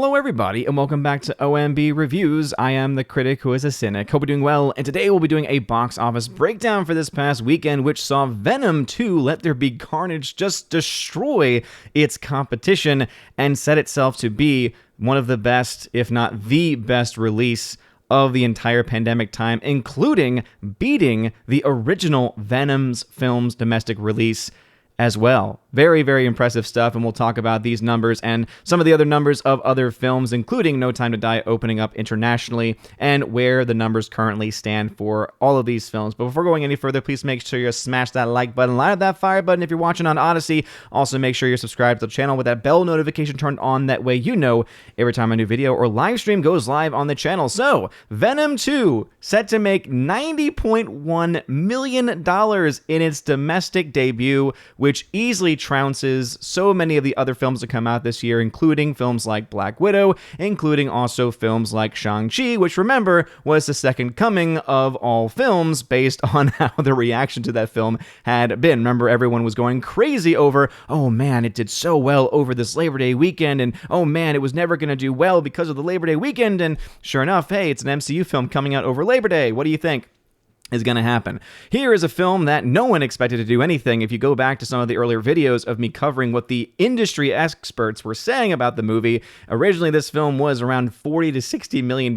Hello everybody, and welcome back to OMB Reviews. I am the critic who is a cynic. Hope you're doing well, and today we'll be doing a box office breakdown for this past weekend, which saw Venom 2 Let There Be Carnage just destroy its competition and set itself to be one of the best, if not the best release of the entire pandemic time, including beating the original Venom's film's domestic release as well. Very, very impressive stuff, and we'll talk about these numbers and some of the other numbers of other films, including No Time to Die opening up internationally, and where the numbers currently stand for all of these films. But before going any further, please make sure you smash that like button, light up that fire button if you're watching on Odyssey. Also, make sure you're subscribed to the channel with that bell notification turned on. That way you know every time a new video or live stream goes live on the channel. So, Venom 2, set to make $90.1 million in its domestic debut, which easily trounces so many of the other films that come out this year, including films like Black Widow, including also films like Shang-Chi, which, remember, was the second coming of all films based on how the reaction to that film had been. Remember, everyone was going crazy over, oh man, it did so well over this Labor Day weekend, and oh man, it was never going to do well because of the Labor Day weekend, and sure enough, hey, it's an MCU film coming out over Labor Day. What do you think is going to happen? Here is a film that no one expected to do anything. If you go back to some of the earlier videos of me covering what the industry experts were saying about the movie, originally this film was around $40 to $60 million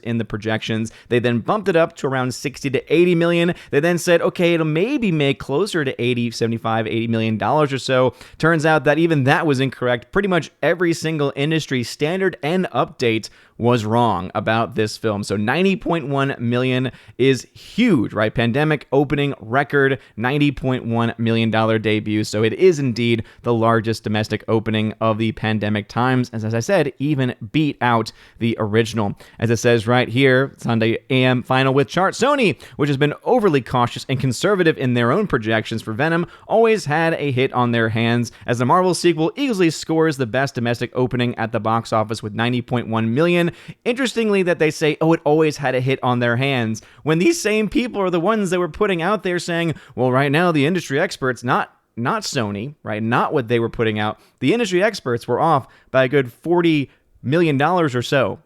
in the projections. They then bumped it up to around $60 to $80 million. They then said, okay, it'll maybe make closer to $80 million or so. Turns out that even that was incorrect. Pretty much every single industry standard and update was wrong about this film. So $90.1 million is huge, right? Pandemic opening record, $90.1 million debut. So it is indeed the largest domestic opening of the pandemic times. As I said, even beat out the original. As it says right here, Sunday AM final with chart. Sony, which has been overly cautious and conservative in their own projections for Venom, always had a hit on their hands, as the Marvel sequel easily scores the best domestic opening at the box office with $90.1 million. Interestingly that they say, oh, it always had a hit on their hands, when these same people are the ones that were putting out there saying, well, right now the industry experts, not Sony, right, not what they were putting out, the industry experts were off by a good $40 million or so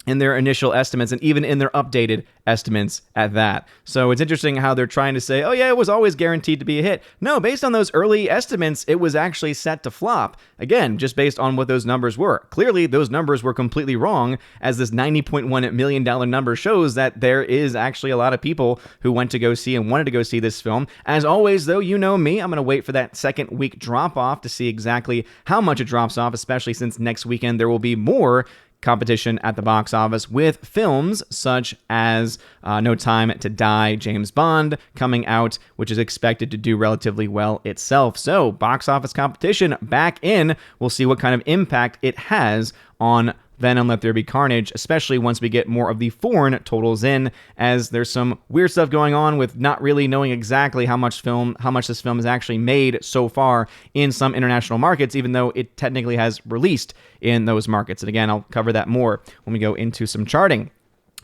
in their initial estimates, and even in their updated estimates at that. So it's interesting how they're trying to say, oh yeah, it was always guaranteed to be a hit. No, based on those early estimates, it was actually set to flop. Again, just based on what those numbers were. Clearly, those numbers were completely wrong, as this $90.1 million number shows that there is actually a lot of people who went to go see and wanted to go see this film. As always, though, you know me, I'm going to wait for that second week drop-off to see exactly how much it drops off, especially since next weekend there will be more competition at the box office with films such as No Time to Die, James Bond coming out, which is expected to do relatively well itself. So, box office competition back in. We'll see what kind of impact it has on Venom Let There Be Carnage, especially once we get more of the foreign totals in, as there's some weird stuff going on with not really knowing exactly how much this film has actually made so far in some international markets, even though it technically has released in those markets. And again, I'll cover that more when we go into some charting.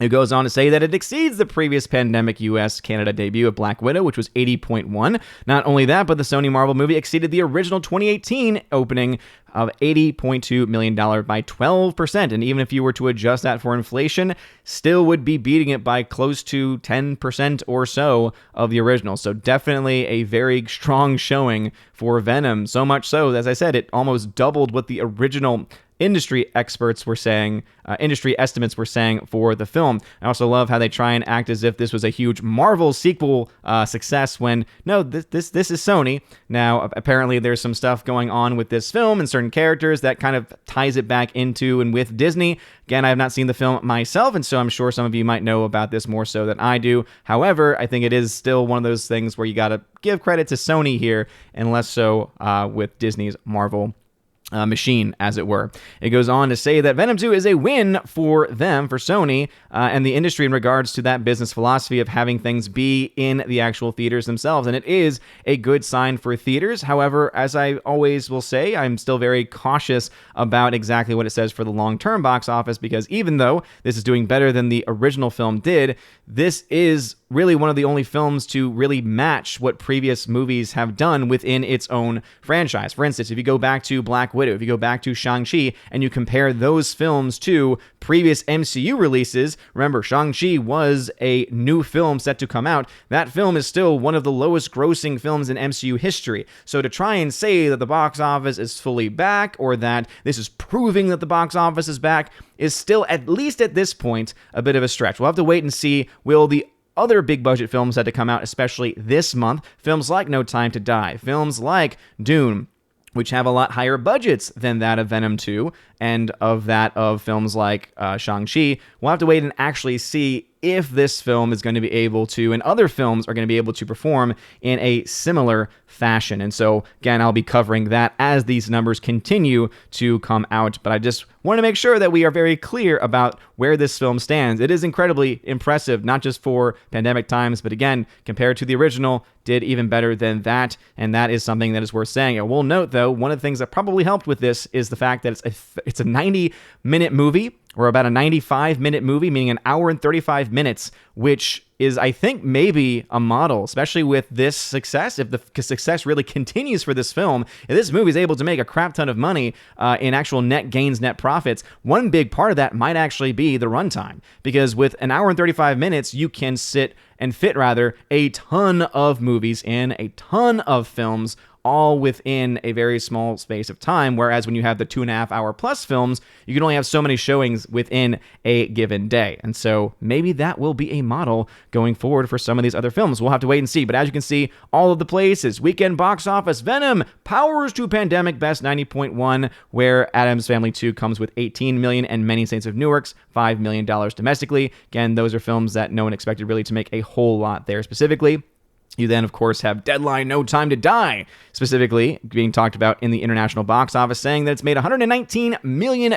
It goes on to say that it exceeds the previous pandemic US-Canada debut of Black Widow, which was 80.1. Not only that, but the Sony Marvel movie exceeded the original 2018 opening of $80.2 million by 12%. And even if you were to adjust that for inflation, still would be beating it by close to 10% or so of the original. So definitely a very strong showing for Venom. So much so, as I said, it almost doubled what the original industry experts were saying, industry estimates were saying for the film. I also love how they try and act as if this was a huge Marvel sequel success, when no, this is Sony. Now, apparently there's some stuff going on with this film and certain characters that kind of ties it back into and with Disney. Again, I have not seen the film myself, and so I'm sure some of you might know about this more so than I do. However, I think it is still one of those things where you got to give credit to Sony here, and less so with Disney's Marvel machine, as it were. It goes on to say that Venom 2 is a win for them, for Sony, and the industry in regards to that business philosophy of having things be in the actual theaters themselves. And it is a good sign for theaters. However, as I always will say, I'm still very cautious about exactly what it says for the long-term box office, because even though this is doing better than the original film did, this is really one of the only films to really match what previous movies have done within its own franchise. For instance, if you go back to Black Widow, if you go back to Shang-Chi, and you compare those films to previous MCU releases, remember, Shang-Chi was a new film set to come out. That film is still one of the lowest grossing films in MCU history. So to try and say that the box office is fully back, or that this is proving that the box office is back, is still, at least at this point, a bit of a stretch. We'll have to wait and see. Will the other big budget films that to come out, especially this month, films like No Time to Die, films like Dune, which have a lot higher budgets than that of Venom 2 and of that of films like Shang-Chi, we'll have to wait and actually see if this film is going to be able to, and other films are going to be able to perform in a similar fashion. And so, again, I'll be covering that as these numbers continue to come out. But I just want to make sure that we are very clear about where this film stands. It is incredibly impressive, not just for pandemic times, but again, compared to the original, did even better than that. And that is something that is worth saying. I will note, though, one of the things that probably helped with this is the fact that it's a 90-minute movie, or about a 95-minute movie, meaning an hour and 35 minutes, which is, I think, maybe a model, especially with this success. If the success really continues for this film, if this movie is able to make a crap ton of money in actual net gains, net profits, one big part of that might actually be the runtime. Because with an hour and 35 minutes, you can fit a ton of movies in, a ton of films, all within a very small space of time, whereas when you have the 2.5 hour plus films, you can only have so many showings within a given day. And so maybe that will be a model going forward for some of these other films. We'll have to wait and see. But as you can see, all of the places, weekend box office, Venom powers to pandemic best 90.1, where Addams Family 2 comes with 18 million and Many Saints of Newark's $5 million domestically. Again, those are films that no one expected really to make a whole lot there specifically. You then, of course, have Deadline, No Time to Die, specifically being talked about in the international box office, saying that it's made $119 million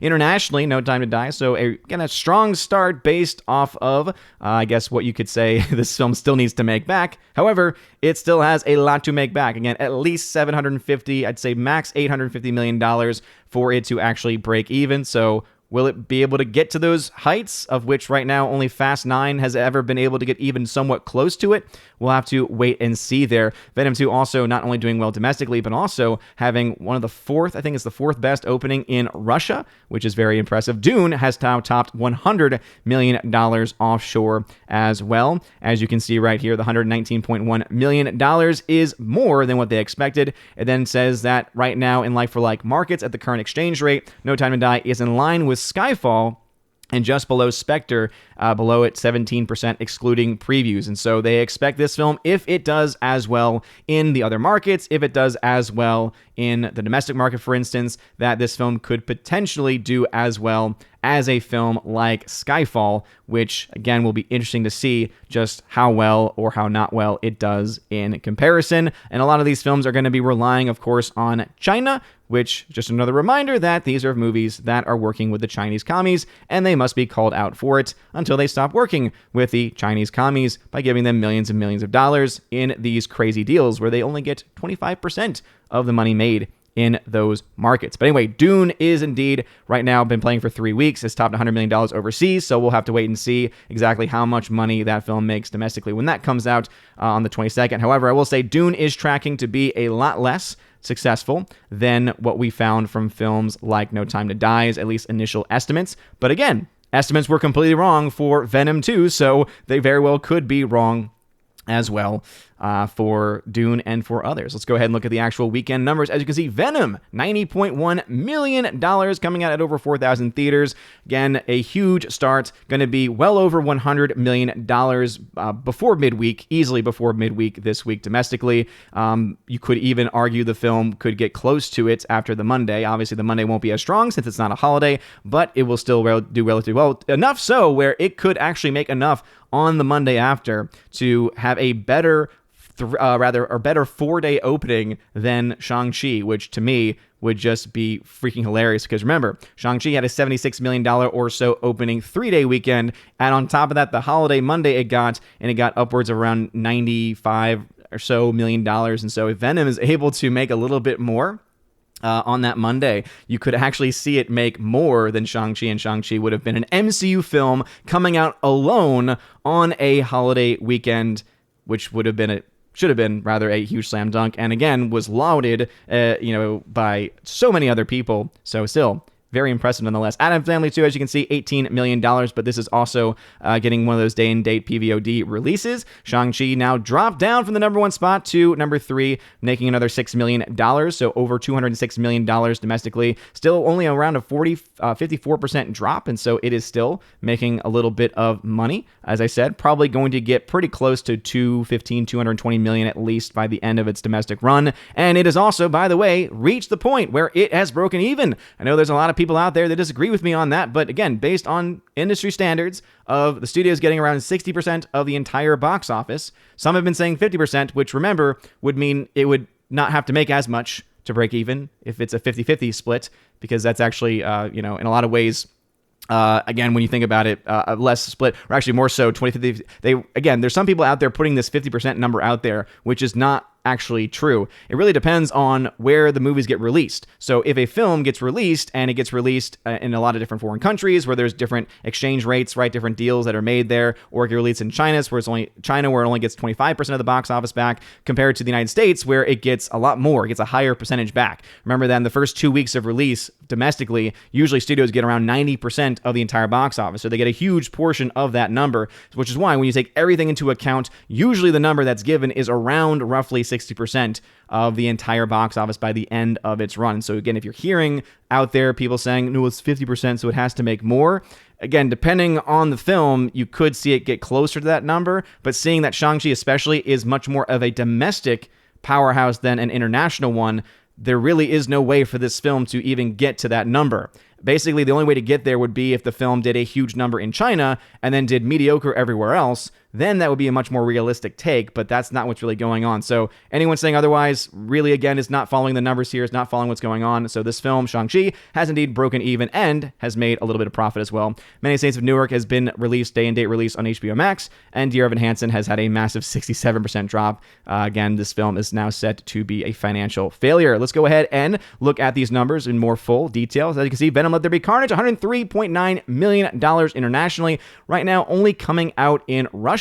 internationally, No Time to Die. So, again, a strong start based off of, I guess, what you could say this film still needs to make back. However, it still has a lot to make back. Again, at least $750, I'd say max $850 million for it to actually break even. So, will it be able to get to those heights, of which right now only Fast 9 has ever been able to get even somewhat close to it? We'll have to wait and see there. Venom 2 also not only doing well domestically, but also having one of the fourth best opening in Russia, which is very impressive. Dune has now topped $100 million offshore as well. As you can see right here, the $119.1 million is more than what they expected. It then says that right now in like-for-like markets at the current exchange rate, No Time to Die is in line with Skyfall and just below Spectre, below it 17% excluding previews. And so they expect this film, if it does as well in the other markets, if it does as well in the domestic market, for instance, that this film could potentially do as well as a film like Skyfall, which, again, will be interesting to see just how well or how not well it does in comparison. And a lot of these films are going to be relying, of course, on China, which, just another reminder that these are movies that are working with the Chinese commies, and they must be called out for it until they stop working with the Chinese commies by giving them millions and millions of dollars in these crazy deals where they only get 25% of the money made in those markets. But anyway, Dune is indeed right now been playing for 3 weeks. It's topped $100 million overseas, so we'll have to wait and see exactly how much money that film makes domestically when that comes out on the 22nd. However, I will say Dune is tracking to be a lot less successful than what we found from films like No Time to Die's, at least initial estimates. But again, estimates were completely wrong for Venom 2, so they very well could be wrong as well for Dune and for others. Let's go ahead and look at the actual weekend numbers. As you can see, Venom, $90.1 million coming out at over 4,000 theaters. Again, a huge start, going to be well over $100 million before midweek, easily before midweek this week domestically. You could even argue the film could get close to it after the Monday. Obviously, the Monday won't be as strong since it's not a holiday, but it will still do relatively well, enough so where it could actually make enough on the Monday after to have a better 4-day opening than Shang-Chi, which to me would just be freaking hilarious. Because remember, Shang-Chi had a $76 million or so opening 3-day weekend, and on top of that, the holiday Monday it got upwards of around $95 or so million. And so if Venom is able to make a little bit more on that Monday, you could actually see it make more than Shang-Chi, and Shang-Chi would have been an MCU film coming out alone on a holiday weekend, which should have been rather a huge slam dunk, and again was lauded, by so many other people. So still, very impressive nonetheless. Atom Family 2, as you can see, $18 million, but this is also getting one of those day-and-date PVOD releases. Shang-Chi now dropped down from the number 1 spot to number 3, making another $6 million, so over $206 million domestically. Still only around a 54% drop, and so it is still making a little bit of money. As I said, probably going to get pretty close to $220 million at least by the end of its domestic run, and it has also, by the way, reached the point where it has broken even. I know there's a lot of people out there that disagree with me on that, but again, based on industry standards of the studios getting around 60% of the entire box office, some have been saying 50%, which, remember, would mean it would not have to make as much to break even if it's a 50-50 split, because that's actually, in a lot of ways, again, when you think about it, a less split, or actually more so 20-50. There's some people out there putting this 50% number out there, which is not actually true. It really depends on where the movies get released. So if a film gets released and it gets released in a lot of different foreign countries where there's different exchange rates, right, different deals that are made there, or it gets released in China where it only gets 25% of the box office back, compared to the United States where it gets a lot more, it gets a higher percentage back. Remember that in the first 2 weeks of release domestically, usually studios get around 90% of the entire box office, so they get a huge portion of that number, which is why when you take everything into account, usually the number that's given is around roughly 60% of the entire box office by the end of its run. So again, if you're hearing out there people saying, no, it's 50%, so it has to make more, again, depending on the film, you could see it get closer to that number, but seeing that Shang-Chi especially is much more of a domestic powerhouse than an international one, there really is no way for this film to even get to that number. Basically, the only way to get there would be if the film did a huge number in China and then did mediocre everywhere else. Then that would be a much more realistic take, but that's not what's really going on. So anyone saying otherwise really, again, is not following the numbers here, is not following what's going on. So this film, Shang-Chi, has indeed broken even and has made a little bit of profit as well. Many Saints of Newark has been released, day-and-date release on HBO Max, and Dear Evan Hansen has had a massive 67% drop. Again, this film is now set to be a financial failure. Let's go ahead and look at these numbers in more full detail. As you can see, Venom Let There Be Carnage, $103.9 million internationally. Right now, only coming out in Russia,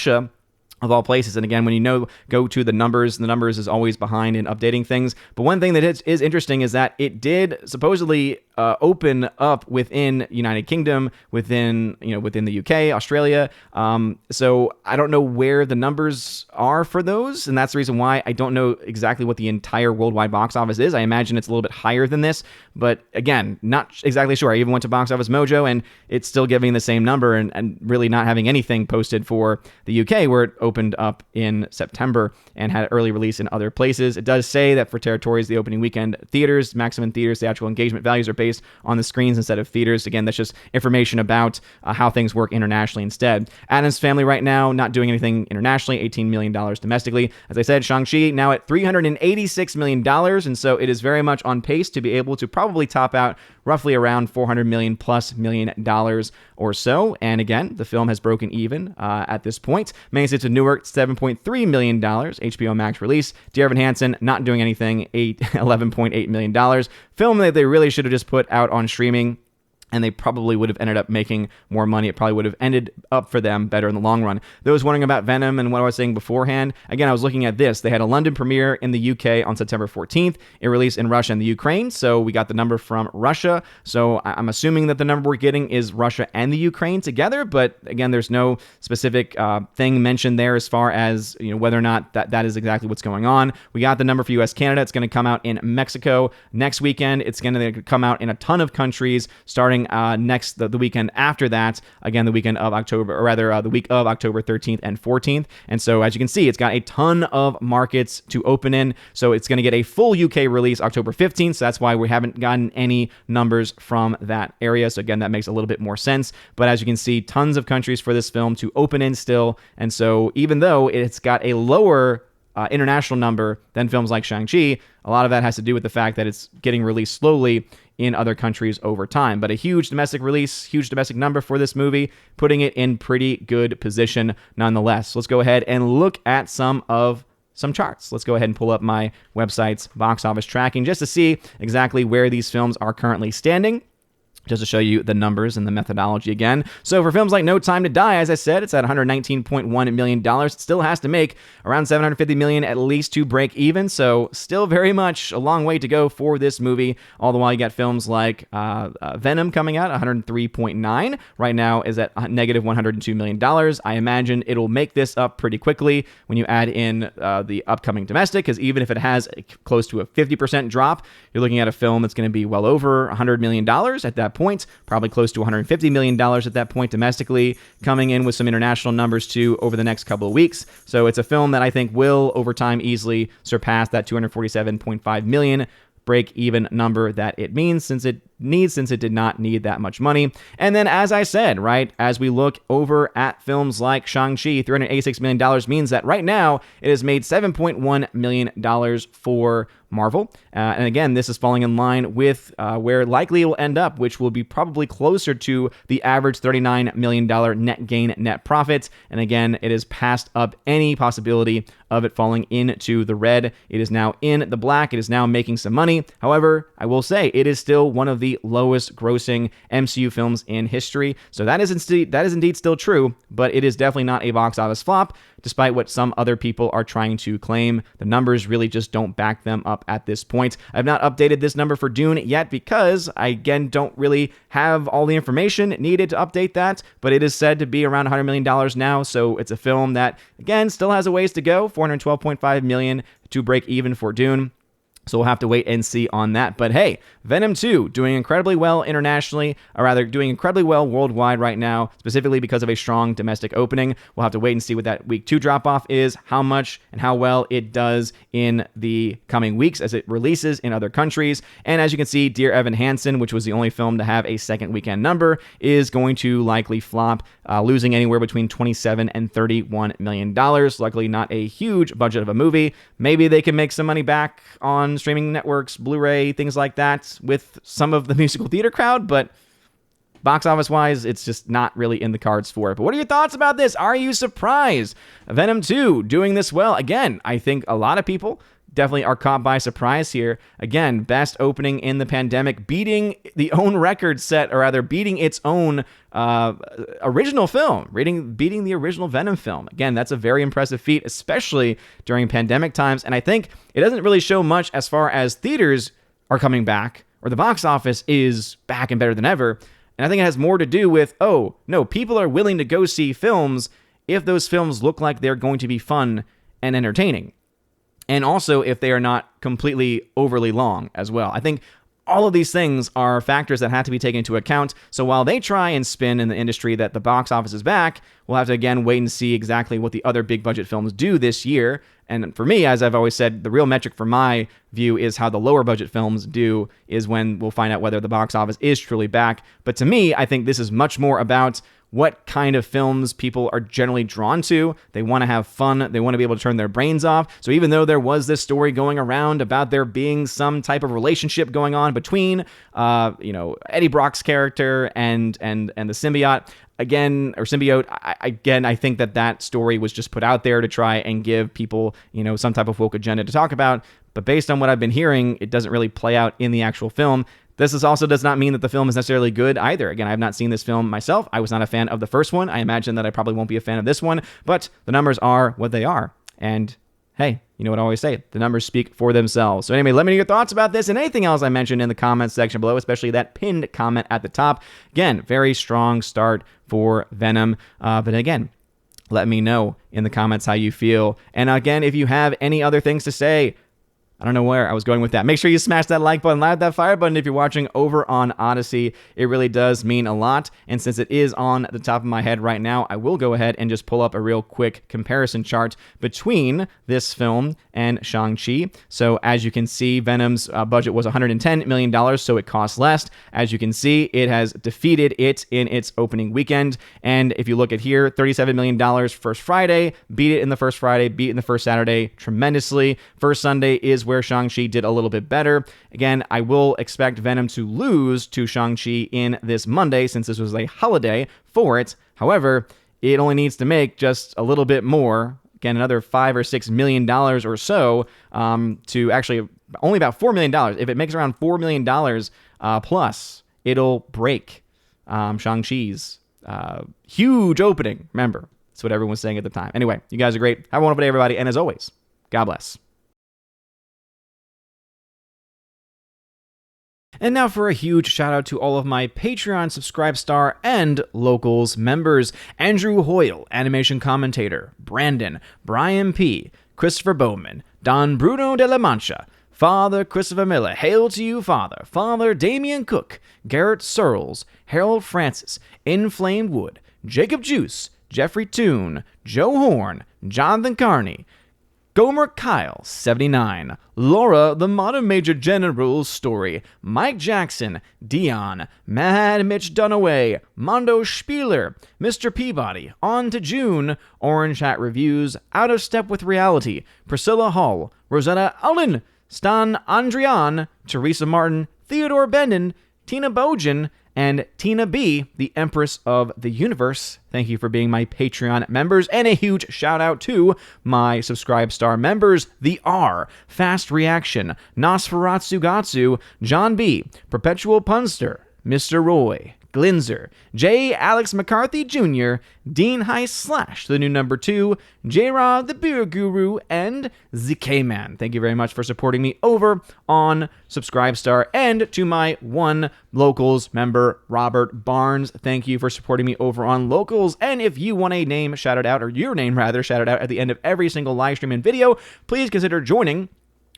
of all places. And again, when you go to the numbers is always behind in updating things. But one thing that is interesting is that it did supposedly open up within United Kingdom, within the UK, Australia. So I don't know where the numbers are for those, and that's the reason why I don't know exactly what the entire worldwide box office is. I imagine it's a little bit higher than this, but again, not exactly sure. I even went to Box Office Mojo, and it's still giving the same number, and really not having anything posted for the UK, where it opened up in September and had early release in other places. It does say that for territories, the opening weekend theaters, maximum theaters, theatrical engagement values are based on the screens instead of theaters. Again, that's just information about how things work internationally instead. Addams Family right now not doing anything internationally, $18 million domestically. As I said, Shang-Chi now at $386 million, and so it is very much on pace to be able to probably top out roughly around $400 million plus or so. And again, the film has broken even at this point. Many States of Newark, $7.3 million, HBO Max release. Dear Evan Hansen not doing anything, $11.8 million. Film that they really should have just put out on streaming, and they probably would have ended up making more money. It probably would have ended up for them better in the long run. Those wondering about Venom and what I was saying beforehand, again, I was looking at this. They had a London premiere in the UK on September 14th. It released in Russia and the Ukraine, so we got the number from Russia. So I'm assuming that the number we're getting is Russia and the Ukraine together, but again, there's no specific thing mentioned there as far as whether or not that is exactly what's going on. We got the number for US Canada. It's going to come out in Mexico next weekend. It's going to come out in a ton of countries starting the weekend after that, again, the week of October 13th and 14th. And so as you can see, it's got a ton of markets to open in. So it's going to get a full UK release October 15th. So that's why we haven't gotten any numbers from that area. So again, that makes a little bit more sense. But as you can see, tons of countries for this film to open in still. And so even though it's got a lower international number than films like Shang-Chi, a lot of that has to do with the fact that it's getting released slowly in other countries over time. But a huge domestic release, huge domestic number for this movie, putting it in pretty good position nonetheless. Let's go ahead and look at some of some charts. Let's go ahead and pull up my website's box office tracking just to see exactly where these films are currently standing, just to show you the numbers and the methodology again. So for films like No Time to Die, as I said, it's at $119.1 million. It still has to make around $750 million at least to break even. So still very much a long way to go for this movie. All the while you got films like Venom coming out, 103.9. Right now is at negative $102 million. I imagine it'll make this up pretty quickly when you add in the upcoming domestic, because even if it has close to a 50% drop, you're looking at a film that's going to be well over $100 million at that point, probably close to $150 million at that point domestically, coming in with some international numbers too over the next couple of weeks. So it's a film that I think will over time easily surpass that $247.5 million break-even number that it means, since it did not need that much money. And then, as I said, right, as we look over at films like Shang-Chi, $386 million means that right now it has made $7.1 million for Marvel. And again, this is falling in line with where likely it will end up, which will be probably closer to the average $39 million net gain, net profits. And again, it has passed up any possibility of it falling into the red. It is now in the black. It is now making some money. However, I will say it is still one of the lowest grossing MCU films in history. So that is indeed still true, but it is definitely not a box office flop, despite what some other people are trying to claim. The numbers really just don't back them up at this point. I've not updated this number for Dune yet because I, again, don't really have all the information needed to update that, but it is said to be around $100 million now, so it's a film that, again, still has a ways to go, $412.5 million to break even for Dune. So we'll have to wait and see on that. But hey, Venom 2 doing incredibly well internationally, or rather doing incredibly well worldwide right now, specifically because of a strong domestic opening. We'll have to wait and see what that week 2 drop-off is, how much and how well it does in the coming weeks as it releases in other countries. And as you can see, Dear Evan Hansen, which was the only film to have a second weekend number, is going to likely flop, losing anywhere between $27 and $31 million. Luckily, not a huge budget of a movie. Maybe they can make some money back on streaming networks, Blu-ray, things like that with some of the musical theater crowd, but box office wise, it's just not really in the cards for it. But what are your thoughts about this? Are you surprised? Venom 2 doing this well. Again, I think a lot of people definitely are caught by surprise here. Again, best opening in the pandemic, beating the own record set, or rather beating its own original film, beating the original Venom film. Again, that's a very impressive feat, especially during pandemic times. And I think it doesn't really show much as far as theaters are coming back, or the box office is back and better than ever. And I think it has more to do with, oh, no, people are willing to go see films if those films look like they're going to be fun and entertaining. And also if they are not completely overly long as well. I think all of these things are factors that have to be taken into account. So while they try and spin in the industry that the box office is back, we'll have to again wait and see exactly what the other big budget films do this year. And for me, as I've always said, the real metric for my view is how the lower budget films do, is when we'll find out whether the box office is truly back. But to me, I think this is much more about what kind of films people are generally drawn to. They want to have fun. They want to be able to turn their brains off. So even though there was this story going around about there being some type of relationship going on between, Eddie Brock's character and the symbiote, I think that story was just put out there to try and give people, some type of woke agenda to talk about. But based on what I've been hearing, it doesn't really play out in the actual film. This also does not mean that the film is necessarily good either. Again, I have not seen this film myself. I was not a fan of the first one. I imagine that I probably won't be a fan of this one, but the numbers are what they are. And hey, you know what I always say, the numbers speak for themselves. So anyway, let me know your thoughts about this and anything else I mentioned in the comments section below, especially that pinned comment at the top. Again, very strong start for Venom. But again, let me know in the comments how you feel. And again, if you have any other things to say, I don't know where I was going with that. Make sure you smash that like button, loud that fire button if you're watching over on Odyssey. It really does mean a lot. And since it is on the top of my head right now, I will go ahead and just pull up a real quick comparison chart between this film and Shang-Chi. So as you can see, Venom's budget was $110 million, so it costs less. As you can see, it has defeated it in its opening weekend. And if you look at here, $37 million first Friday, beat it in the first Friday, beat it in the first Saturday tremendously. First Sunday is where Shang-Chi did a little bit better. Again, I will expect Venom to lose to Shang-Chi in this Monday, since this was a holiday for it. However, it only needs to make just a little bit more again, another $5 or $6 million or so, to actually only about $4 million. If it makes around $4 million plus, it'll break Shang-Chi's huge opening. Remember, that's what everyone was saying at the time. Anyway, you guys are great. Have a wonderful day, everybody. And as always, God bless. And now for a huge shout out to all of my Patreon Subscribe Star and Locals members: Andrew Hoyle, Animation Commentator, Brandon, Brian P., Christopher Bowman, Don Bruno de la Mancha, Father Christopher Miller, hail to you, Father, Father Damian Cook, Garrett Searles, Harold Francis, Inflamed Wood, Jacob Juice, Jeffrey Toone, Joe Horn, Jonathan Carney, Gomer Kyle, 79, Laura, the Modern Major General's Story, Mike Jackson, Dion, Mad Mitch Dunaway, Mondo Spieler, Mr. Peabody, On to June, Orange Hat Reviews, Out of Step with Reality, Priscilla Hall, Rosetta Allen, Stan Andrian, Teresa Martin, Theodore Bendon, Tina Bojan, and Tina B., the Empress of the Universe. Thank you for being my Patreon members. And a huge shout out to my Subscribe Star members: The R, Fast Reaction, Nosferatu Gatsu, John B., Perpetual Punster, Mr. Roy, Glinzer, J. Alex McCarthy Jr., Dean Heist Slash, the new number 2, J-Rod, the Beer Guru, and ZK-Man. Thank you very much for supporting me over on Subscribestar. And to my one Locals member, Robert Barnes, thank you for supporting me over on Locals. And if you want a name shouted out, or your name rather, shouted out at the end of every single live stream and video, please consider joining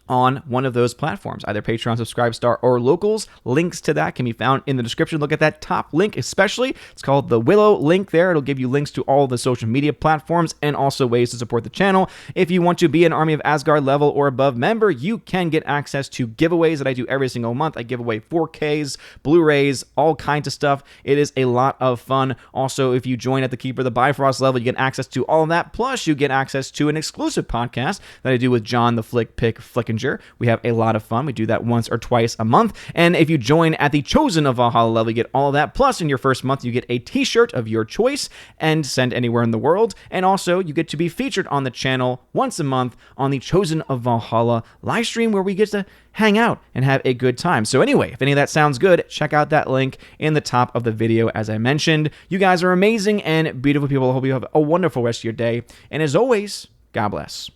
on one of those platforms, either Patreon, Subscribestar, or Locals. Links to that can be found in the description. Look at that top link especially. It's called the Willow link there. It'll give you links to all the social media platforms and also ways to support the channel. If you want to be an Army of Asgard level or above member, you can get access to giveaways that I do every single month. I give away 4Ks, Blu-rays, all kinds of stuff. It is a lot of fun. Also, if you join at the Keeper of the Bifrost level, you get access to all of that. Plus, you get access to an exclusive podcast that I do with John the Flick Pick Flickinger. We have a lot of fun. We do that once or twice a month. And if you join at the Chosen of Valhalla level, you get all of that. Plus, in your first month, you get a t-shirt of your choice and send anywhere in the world. And also, you get to be featured on the channel once a month on the Chosen of Valhalla live stream, where we get to hang out and have a good time. So anyway, if any of that sounds good, check out that link in the top of the video, as I mentioned. You guys are amazing and beautiful people. I hope you have a wonderful rest of your day. And as always, God bless.